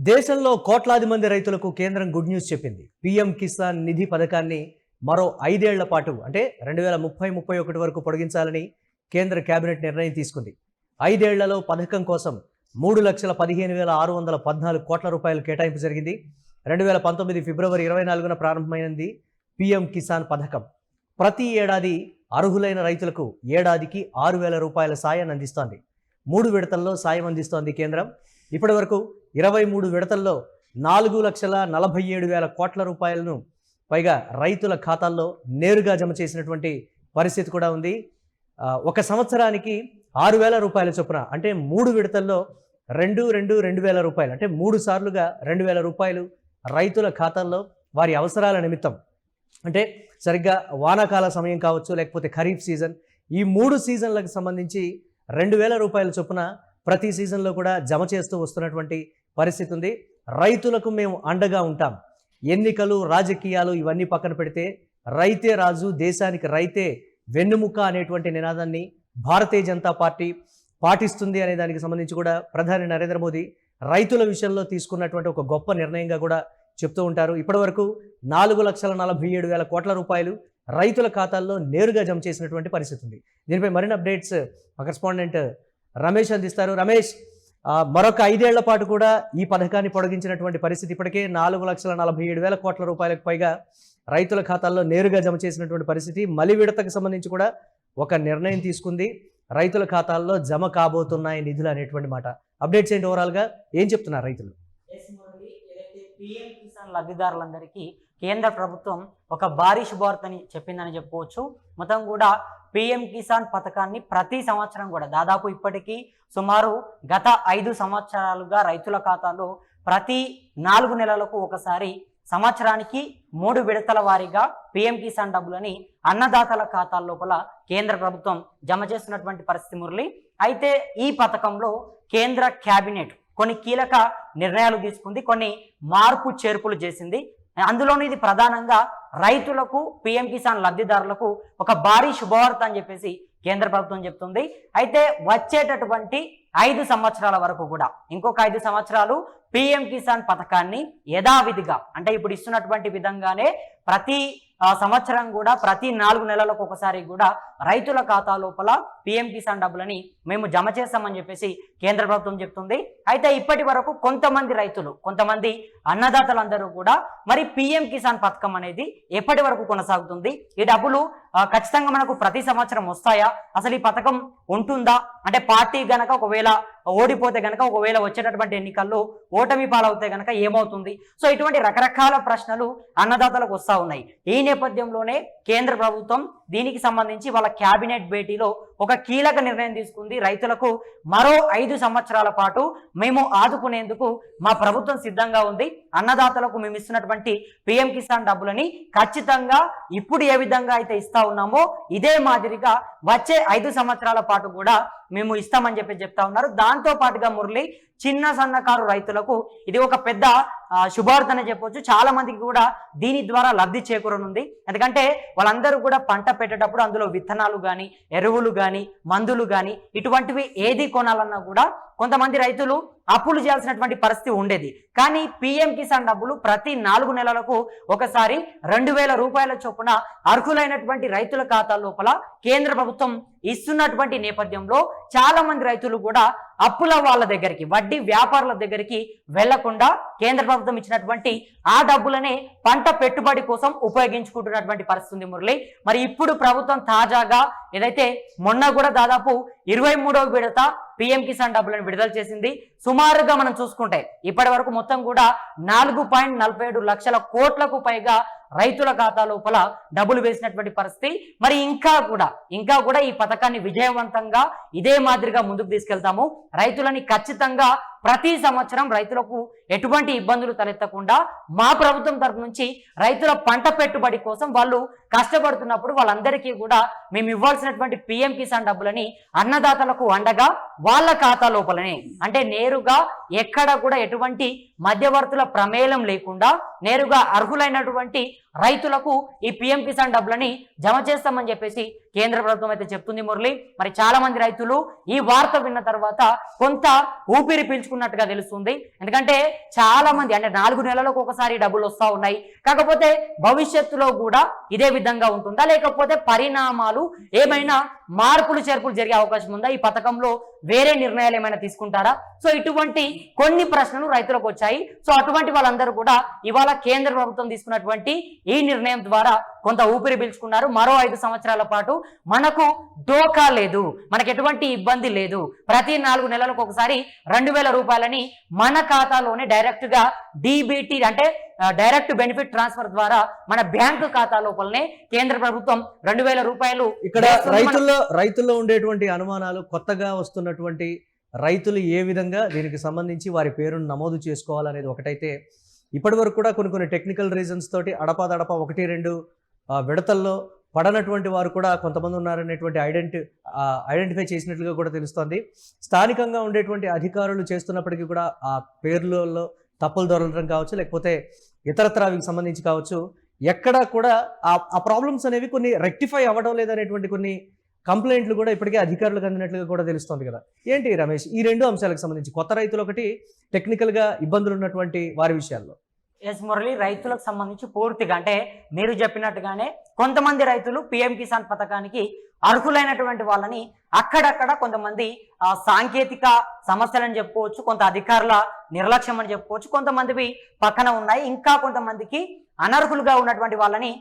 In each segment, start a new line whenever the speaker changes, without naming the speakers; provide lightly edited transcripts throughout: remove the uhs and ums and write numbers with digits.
దేశంలో కోట్లాది మంది రైతులకు కేంద్రం గుడ్ న్యూస్ చెప్పింది. పీఎం కిసాన్ నిధి పథకాన్ని మరో 5 ఏళ్ల పాటు అంటే 2030-31 వరకు పొడిగించాలని కేంద్ర కేబినెట్ నిర్ణయం తీసుకుంది. 5 ఏళ్లలో పథకం కోసం 3,15,614 కోట్ల రూపాయలు కేటాయింపు జరిగింది. 2019 ఫిబ్రవరి 24న ప్రారంభమైంది పీఎం కిసాన్ పథకం. ప్రతి ఏడాది అర్హులైన రైతులకు ఏడాదికి 6,000 రూపాయల సాయాన్ని అందిస్తోంది. 3 విడతల్లో సాయం అందిస్తోంది కేంద్రం. ఇప్పటి వరకు 23 విడతల్లో 4,47,000 కోట్ల రూపాయలను పైగా రైతుల ఖాతాల్లో నేరుగా జమ చేసినటువంటి పరిస్థితి కూడా ఉంది. ఒక సంవత్సరానికి 6,000 రూపాయల చొప్పున అంటే 3 విడతల్లో 2,000 రూపాయలు అంటే 3 సార్లుగా 2,000 రూపాయలు రైతుల ఖాతాల్లో వారి అవసరాల నిమిత్తం అంటే సరిగ్గా వానాకాల సమయం కావచ్చు, లేకపోతే ఖరీఫ్ సీజన్, ఈ 3 సీజన్లకు సంబంధించి 2,000 రూపాయల చొప్పున ప్రతి సీజన్లో కూడా జమ చేస్తూ వస్తున్నటువంటి పరిస్థితి ఉంది. రైతులకు మేము అండగా ఉంటాం. ఎన్నికలు, రాజకీయాలు ఇవన్నీ పక్కన పెడితే రైతే రాజు, దేశానికి రైతే వెన్నుముక్క అనేటువంటి నినాదాన్ని భారతీయ జనతా పార్టీ పాటిస్తుంది అనే దానికి సంబంధించి కూడా ప్రధాని నరేంద్ర మోదీ రైతుల విషయంలో తీసుకున్నటువంటి ఒక గొప్ప నిర్ణయంగా కూడా చెప్తూ ఉంటారు. ఇప్పటివరకు 4,47,000 కోట్ల రూపాయలు రైతుల ఖాతాల్లో నేరుగా జమ చేసినటువంటి పరిస్థితి ఉంది. దీనిపై మరిన్ని అప్డేట్స్ మా కరెస్పాండెంట్ రమేష్ అందిస్తారు. రమేష్, మరొక 5 ఏళ్ల పాటు కూడా ఈ పథకాన్ని పొడిగించినటువంటి పరిస్థితి. ఇప్పటికే 4,47,000 కోట్ల రూపాయలకు పైగా రైతుల ఖాతాల్లో నేరుగా జమ చేసినటువంటి పరిస్థితి. మలి విడతకు సంబంధించి కూడా ఒక నిర్ణయం తీసుకుంది. రైతుల ఖాతాల్లో జమ కాబోతున్నాయి నిధులు అనేటువంటి మాట. అప్డేట్స్ ఏంటి, ఓవరాల్గా ఏం చెప్తున్నారు రైతులు?
పీఎం కిసాన్ లబ్ధిదారులందరికీ కేంద్ర ప్రభుత్వం ఒక భారీ శుభవార్తని చెప్పిందని చెప్పుకోవచ్చు. మొత్తం కూడా పీఎం కిసాన్ పథకాన్ని ప్రతి సంవత్సరం కూడా దాదాపు ఇప్పటికీ సుమారు గత 5 సంవత్సరాలుగా రైతుల ఖాతాలో ప్రతి 4 నెలలకు ఒకసారి సంవత్సరానికి 3 విడతల వారీగా పీఎం కిసాన్ డబ్బులని అన్నదాతల ఖాతాల లోపల కేంద్ర ప్రభుత్వం జమ చేస్తున్నటువంటి పరిస్థితి మురళి. అయితే ఈ పథకంలో కేంద్ర కేబినెట్ కొన్ని కీలక నిర్ణయాలు తీసుకుంది, కొన్ని మార్పు చేర్పులు చేసింది. అందులోని ఇది ప్రధానంగా రైతులకు, పీఎం కిసాన్ లబ్ధిదారులకు ఒక భారీ శుభవార్త అని చెప్పేసి కేంద్ర ప్రభుత్వం చెప్తుంది. అయితే వచ్చేటటువంటి 5 సంవత్సరాల వరకు కూడా ఇంకొక 5 సంవత్సరాలు పీఎం కిసాన్ పథకాన్ని యథావిధిగా అంటే ఇప్పుడు ఇస్తున్నటువంటి విధంగానే ప్రతి సంవత్సరం కూడా ప్రతి 4 నెలలకు ఒకసారి కూడా రైతుల ఖాతా లోపల పీఎం కిసాన్ డబ్బులని మేము జమ చేస్తామని చెప్పేసి కేంద్ర ప్రభుత్వం చెప్తుంది. అయితే ఇప్పటి వరకు కొంతమంది రైతులు, కొంతమంది అన్నదాతలందరూ కూడా మరి పీఎం కిసాన్ పథకం అనేది ఎప్పటి వరకు కొనసాగుతుంది, ఈ డబ్బులు ఖచ్చితంగా మనకు ప్రతి సంవత్సరం వస్తాయా, అసలు ఈ పథకం ఉంటుందా, అంటే పార్టీ గనక ఒకవేళ ఓడిపోతే గనక, ఒకవేళ వచ్చేటటువంటి ఎన్నికల్లో ఓటమి పాలవుతే గనక ఏమవుతుంది? సో ఇటువంటి రకరకాల ప్రశ్నలు అన్నదాతలకు వస్తూ ఉన్నాయి. ఈ నేపథ్యంలోనే కేంద్ర ప్రభుత్వం దీనికి సంబంధించి వాళ్ళ కేబినెట్ భేటీలో ఒక కీలక నిర్ణయం తీసుకుంది. రైతులకు మరో 5 సంవత్సరాల పాటు మేము ఆదుకునేందుకు మా ప్రభుత్వం సిద్ధంగా ఉంది. అన్నదాతలకు మేము ఇస్తున్నటువంటి పీఎం కిసాన్ డబ్బులని ఖచ్చితంగా ఇప్పుడు ఏ విధంగా అయితే ఇస్తా ఉన్నామో ఇదే మాదిరిగా వచ్చే 5 సంవత్సరాల పాటు కూడా మేము ఇస్తామని చెప్పి చెప్తా ఉన్నారు. దాంతో పాటుగా మురళి, చిన్న సన్నకారు రైతులకు ఇది ఒక పెద్ద శుభార్తనే చెప్పొచ్చు. చాలా మందికి కూడా దీని ద్వారా లబ్ధి చేకూరనుంది. ఎందుకంటే వాళ్ళందరూ కూడా పంట పెట్టేటప్పుడు అందులో విత్తనాలు కానీ, ఎరువులు కానీ, మందులు కానీ ఇటువంటివి ఏది కొనాలన్నా కూడా కొంతమంది రైతులు అప్పులు చేయాల్సినటువంటి పరిస్థితి ఉండేది. కానీ పీఎం కిసాన్ డబ్బులు ప్రతి 4 నెలలకు ఒకసారి 2,000 రూపాయల చొప్పున అర్హులైనటువంటి రైతుల ఖాతా లోపల కేంద్ర ప్రభుత్వం ఇస్తున్నటువంటి నేపథ్యంలో చాలా మంది రైతులు కూడా అప్పుల వాళ్ళ దగ్గరికి, వడ్డీ వ్యాపారుల దగ్గరికి వెళ్లకుండా కేంద్ర ప్రభుత్వం ఇచ్చినటువంటి ఆ డబ్బులనే పంట పెట్టుబడి కోసం ఉపయోగించుకుంటున్నటువంటి పరిస్థితి ఉంది మురళి. మరి ఇప్పుడు ప్రభుత్వం తాజాగా ఏదైతే మొన్న కూడా దాదాపు 23వ విడత పీఎం కిసాన్ డబ్బులను విడుదల చేసింది. సుమారుగా మనం చూసుకుంటే ఇప్పటి వరకు మొత్తం కూడా 4.47 లక్షల కోట్లకు పైగా రైతుల ఖాతా లోపల డబ్బులు వేసినటువంటి పరిస్థితి. మరి ఇంకా కూడా ఈ పథకాన్ని విజయవంతంగా ఇదే మాదిరిగా ముందుకు తీసుకెళ్తాము. రైతులని ఖచ్చితంగా ప్రతి సంవత్సరం రైతులకు ఎటువంటి ఇబ్బందులు తలెత్తకుండా మా ప్రభుత్వం తరఫు నుంచి రైతుల పంట పెట్టుబడి కోసం వాళ్ళు కష్టపడుతున్నప్పుడు వాళ్ళందరికీ కూడా మేము ఇవ్వాల్సినటువంటి పీఎం కిసాన్ డబ్బులని అన్నదాతలకు అండగా వాళ్ళ ఖాతా లోపలనే అంటే నేరుగా ఎక్కడ కూడా ఎటువంటి మధ్యవర్తుల ప్రమేయం లేకుండా నేరుగా అర్హులైనటువంటి రైతులకు ఈ పిఎం కిసాన్ డబ్బులని జమ చేస్తామని చెప్పేసి కేంద్ర ప్రభుత్వం అయితే చెప్తుంది మురళి. మరి చాలా మంది రైతులు ఈ వార్త విన్న తర్వాత కొంత ఊపిరి పీల్చుకున్నట్టుగా తెలుస్తుంది. ఎందుకంటే చాలా మంది అంటే 4 నెలలకు ఒకసారి డబ్బులు వస్తూ ఉన్నాయి. కాకపోతే భవిష్యత్తులో కూడా ఇదే విధంగా ఉంటుందా, లేకపోతే పరిణామాలు ఏమైనా మార్పులు చేర్పులు జరిగే అవకాశం ఉందా, ఈ పథకంలో వేరే నిర్ణయాలు ఏమైనా తీసుకుంటారా? సో ఇటువంటి కొన్ని ప్రశ్నలు రైతులకు వచ్చాయి. సో అటువంటి వాళ్ళందరూ కూడా ఇవాళ కేంద్ర ప్రభుత్వం తీసుకున్నటువంటి ఈ నిర్ణయం ద్వారా కొంత ఊపిరి పీల్చుకున్నారు. మరో 5 సంవత్సరాల పాటు మనకు డోకా లేదు, మనకు ఎటువంటి ఇబ్బంది లేదు. ప్రతి 4 నెలలకు ఒకసారి 2,000 రూపాయలని మన ఖాతాలోనే డైరెక్ట్ గా డిబిటి అంటే డైరెక్ట్ బెనిఫిట్ ట్రాన్స్ఫర్ ద్వారా మన బ్యాంకు ఖాతా లోపలనే కేంద్ర ప్రభుత్వం 2,000 రూపాయలు.
ఇక్కడ రైతుల్లో ఉండేటువంటి అనుమానాలు, కొత్తగా వస్తున్నటువంటి రైతులు ఏ విధంగా దీనికి సంబంధించి వారి పేరును నమోదు చేసుకోవాలనేది ఒకటైతే, ఇప్పటి వరకు కూడా కొన్ని టెక్నికల్ రీజన్స్ తోటి అడపాదడప 1-2 విడతల్లో పడనటువంటి వారు కూడా కొంతమంది ఉన్నారనేటువంటి ఐడెంటిఫై చేసినట్లుగా కూడా తెలుస్తోంది. స్థానికంగా ఉండేటువంటి అధికారులు చేస్తున్నప్పటికీ కూడా ఆ పేర్లలో తప్పులు దొరకడం కావచ్చు, లేకపోతే ఇతరత్ర అవికి సంబంధించి కావచ్చు, ఎక్కడా కూడా ఆ ప్రాబ్లమ్స్ అనేవి కొన్ని రెక్టిఫై అవ్వడం లేదనేటువంటి కొన్ని కంప్లైంట్లు కూడా ఇప్పటికే అధికారులకు అందినట్లుగా కూడా తెలుస్తోంది కదా. ఏంటి రమేష్, ఈ 2 అంశాలకు సంబంధించి కొత్త రైతులు ఒకటి, టెక్నికల్గా ఇబ్బందులు ఉన్నటువంటి వారి విషయాల్లో?
ఎస్ మురళి, రైతులకు సంబంధించి పూర్తిగా అంటే మీరు చెప్పినట్టుగానే కొంతమంది రైతులు పిఎం కిసాన్ పథకానికి అర్హులైనటువంటి వాళ్ళని అక్కడక్కడ కొంతమంది సాంకేతిక సమస్యలని చెప్పుకోవచ్చు, కొంత అధికారుల నిర్లక్ష్యం అని చెప్పుకోవచ్చు, కొంతమందివి పక్కన ఉన్నాయి. ఇంకా కొంతమందికి అనర్హులుగా ఉన్నటువంటి వాళ్ళని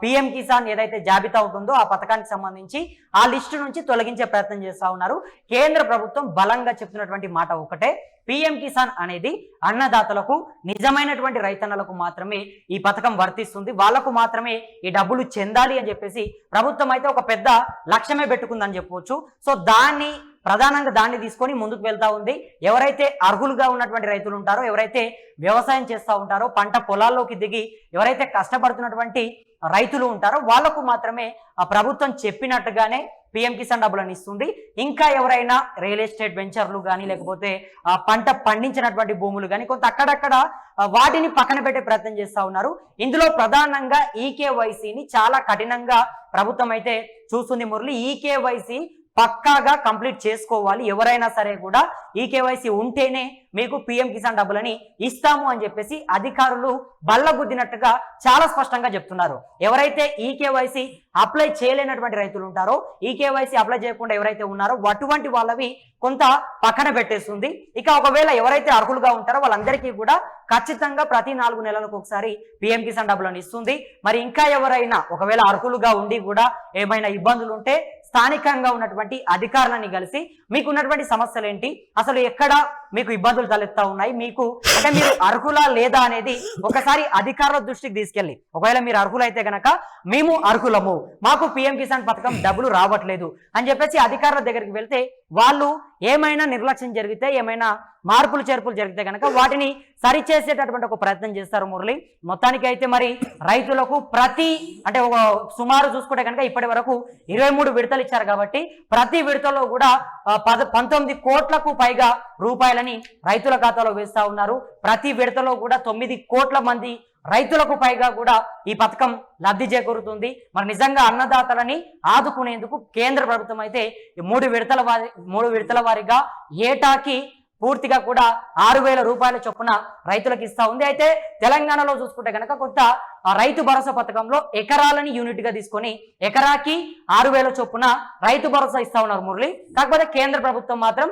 పిఎం కిసాన్ ఏదైతే జాబితా ఉంటుందో ఆ పథకానికి సంబంధించి ఆ లిస్టు నుంచి తొలగించే ప్రయత్నం చేస్తూ ఉన్నారు. కేంద్ర ప్రభుత్వం బలంగా చెప్తున్నటువంటి మాట ఒకటే, పిఎం కిసాన్ అనేది అన్నదాతలకు, నిజమైనటువంటి రైతన్నలకు మాత్రమే ఈ పథకం వర్తిస్తుంది, వాళ్లకు మాత్రమే ఈ డబ్బులు చెందాలి అని చెప్పేసి ప్రభుత్వం అయితే ఒక పెద్ద లక్ష్యమే పెట్టుకుందని చెప్పవచ్చు. సో ప్రధానంగా దాన్ని తీసుకొని ముందుకు వెళ్తా ఉంది. ఎవరైతే అర్హులుగా ఉన్నటువంటి రైతులు ఉంటారో, ఎవరైతే వ్యవసాయం చేస్తూ ఉంటారో, పంట పొలాల్లోకి దిగి ఎవరైతే కష్టపడుతున్నటువంటి రైతులు ఉంటారో వాళ్లకు మాత్రమే ఆ ప్రభుత్వం చెప్పినట్టుగానే పిఎం కిసాన్ డబ్బులను ఇస్తుంది. ఇంకా ఎవరైనా రియల్ ఎస్టేట్ వెంచర్లు కానీ, లేకపోతే పంట పండించినటువంటి భూములు కానీ కొంత అక్కడక్కడ వాటిని పక్కన పెట్టే ప్రయత్నం చేస్తూ ఉన్నారు. ఇందులో ప్రధానంగా ఈకేవైసీని చాలా కఠినంగా ప్రభుత్వం అయితే చూస్తుంది మురళి. ఈకేవైసీ పక్కాగా కంప్లీట్ చేసుకోవాలి, ఎవరైనా సరే కూడా ఈకేవైసీ ఉంటేనే మీకు పిఎం కిసాన్ డబ్బులని ఇస్తాము అని చెప్పేసి అధికారులు బల్లగుద్దినట్టుగా చాలా స్పష్టంగా చెప్తున్నారు. ఎవరైతే ఈకేవైసీ అప్లై చేయలేనటువంటి రైతులు ఉంటారో, ఈకేవైసీ అప్లై చేయకుండా ఎవరైతే ఉన్నారో అటువంటి వాళ్ళవి కొంత పక్కన పెట్టేస్తుంది. ఇక ఒకవేళ ఎవరైతే అర్హులుగా ఉంటారో వాళ్ళందరికీ కూడా ఖచ్చితంగా ప్రతి 4 నెలలకు ఒకసారి పిఎం కిసాన్ డబ్బులను ఇస్తుంది. మరి ఇంకా ఎవరైనా ఒకవేళ అర్హులుగా ఉండి కూడా ఏమైనా ఇబ్బందులు ఉంటే స్థానికంగా ఉన్నటువంటి అధికారులని కలిసి మీకు ఉన్నటువంటి సమస్యలు ఏంటి, అసలు ఎక్కడ మీకు ఇబ్బందులు తలెత్తా ఉన్నాయి, మీకు అంటే మీరు అర్హులా లేదా అనేది ఒకసారి అధికారుల దృష్టికి తీసుకెళ్ళి, ఒకవేళ మీరు అర్హులైతే గనక మేము అర్హులము, మాకు పిఎం కిసాన్ పథకం డబ్బులు రావట్లేదు అని చెప్పేసి అధికారుల దగ్గరికి వెళ్తే వాళ్ళు ఏమైనా నిర్లక్ష్యం జరిగితే, ఏమైనా మార్పులు చేర్పులు జరిగితే కనుక వాటిని సరిచేసేటటువంటి ఒక ప్రయత్నం చేస్తారు మురళి. మొత్తానికి అయితే మరి రైతులకు అంటే ఒక సుమారు చూసుకుంటే కనుక ఇప్పటి వరకు 23 విడతలు ఇచ్చారు కాబట్టి ప్రతి విడతలో కూడా 19 కోట్లకు పైగా రూపాయలని రైతుల ఖాతాలో వేస్తా ఉన్నారు. ప్రతి విడతలో కూడా 9 కోట్ల మంది రైతులకు పైగా కూడా ఈ పథకం లబ్ధి చేకూరుతుంది. మరి నిజంగా అన్నదాతలని ఆదుకునేందుకు కేంద్ర ప్రభుత్వం అయితే 3 విడతల వారీగా ఏటాకి పూర్తిగా కూడా 6,000 రూపాయల చొప్పున రైతులకు ఇస్తా ఉంది. అయితే తెలంగాణలో చూసుకుంటే కనుక కొత్త రైతు భరోసా పథకంలో ఎకరాలని యూనిట్ గా తీసుకొని ఎకరాకి 6,000 చొప్పున రైతు భరోసా ఇస్తా ఉన్నారు మురళి. కాకపోతే కేంద్ర ప్రభుత్వం మాత్రం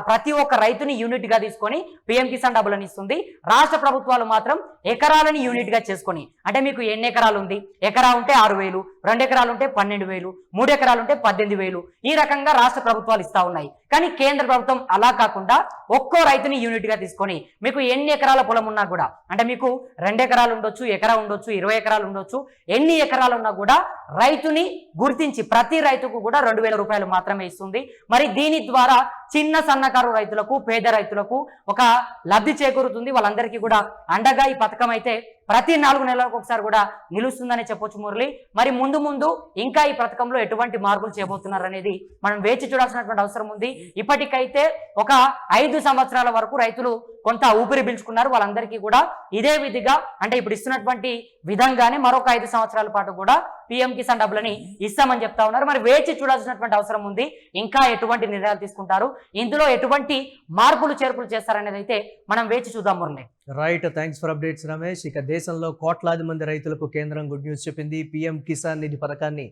ప్రతి ఒక్క రైతుని యూనిట్ గా తీసుకొని పిఎం కిసాన్ డబ్బులను ఇస్తుంది. రాష్ట్ర ప్రభుత్వాలు మాత్రం ఎకరాలని యూనిట్ గా చేసుకొని, అంటే మీకు ఎన్ని ఎకరాలు ఉంది, ఎకరా ఉంటే 6,000, 2 ఎకరాలు ఉంటే 12,000, 3 ఎకరాలు ఉంటే 18,000, ఈ రకంగా రాష్ట్ర ప్రభుత్వాలు ఇస్తా ఉన్నాయి. కానీ కేంద్ర ప్రభుత్వం అలా కాకుండా ఒక్కో రైతుని యూనిట్ గా తీసుకొని మీకు ఎన్ని ఎకరాల పొలం ఉన్నా కూడా, అంటే మీకు 2 ఎకరాలు ఉండొచ్చు, ఎకరా ఉండొచ్చు, 20 ఎకరాలు ఉండొచ్చు, ఎన్ని ఎకరాలు ఉన్నా కూడా రైతుని గుర్తించి ప్రతి రైతుకు కూడా 2,000 రూపాయలు మాత్రమే ఇస్తుంది. మరి దీని ద్వారా చిన్న సన్నకారు రైతులకు, పేద రైతులకు ఒక లబ్ధి చేకూరుతుంది. వాళ్ళందరికీ కూడా అండగా ఈ పథకం అయితే ప్రతి 4 నెలలకు ఒకసారి కూడా నిలుస్తుందని చెప్పొచ్చు మురళి. మరి ముందు ముందు ఇంకా ఈ పథకంలో ఎటువంటి మార్పులు చేయబోతున్నారు అనేది మనం వేచి చూడాల్సినటువంటి అవసరం ఉంది. ఇప్పటికైతే ఒక 5 సంవత్సరాల వరకు రైతులు కొంత ఊపిరి పీల్చుకున్నారు. వాళ్ళందరికీ కూడా ఇదే విధిగా అంటే ఇప్పుడు ఇస్తున్నటువంటి విధంగానే మరొక 5 సంవత్సరాల పాటు కూడా పిఎం కిసాన్ డబ్బులని ఇస్తామని చెప్తా ఉన్నారు. మరి వేచి చూడాల్సినటువంటి అవసరం ఉంది. ఇంకా ఎటువంటి నిర్ణయాలు తీసుకుంటారు, ఇందులో ఎటువంటి మార్పులు చేర్పులు చేస్తారనేది అయితే మనం వేచి చూద్దాం Murali.
Right, thanks for updates Ramesh. ఇక దేశంలో కోట్లాది మంది రైతులకు కేంద్రం గుడ్ న్యూస్ చెప్పింది. పిఎం కిసాన్ నిధి పథకాన్ని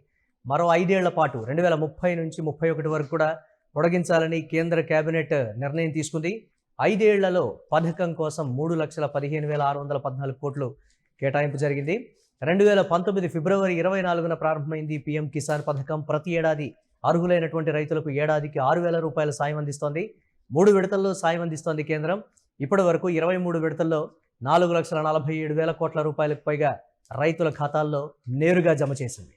మరో 5 ఏళ్ల పాటు 2030 నుంచి 31 వరకు కూడా పొడిగించాలని కేంద్ర కేబినెట్ నిర్ణయం తీసుకుంది. 5 ఏళ్లలో పథకం కోసం 3,15,614 కోట్లు కేటాయింపు జరిగింది. 2019 ఫిబ్రవరి 24న ప్రారంభమైంది పిఎం కిసాన్ పథకం. ప్రతి ఏడాది అర్హులైనటువంటి రైతులకు ఏడాదికి 6,000 రూపాయల సాయం అందిస్తోంది. 3 విడతల్లో సాయం అందిస్తోంది కేంద్రం. ఇప్పటి వరకు 23 విడతల్లో 4,47,000 కోట్ల రూపాయలకు పైగా రైతుల ఖాతాల్లో నేరుగా జమ చేసింది.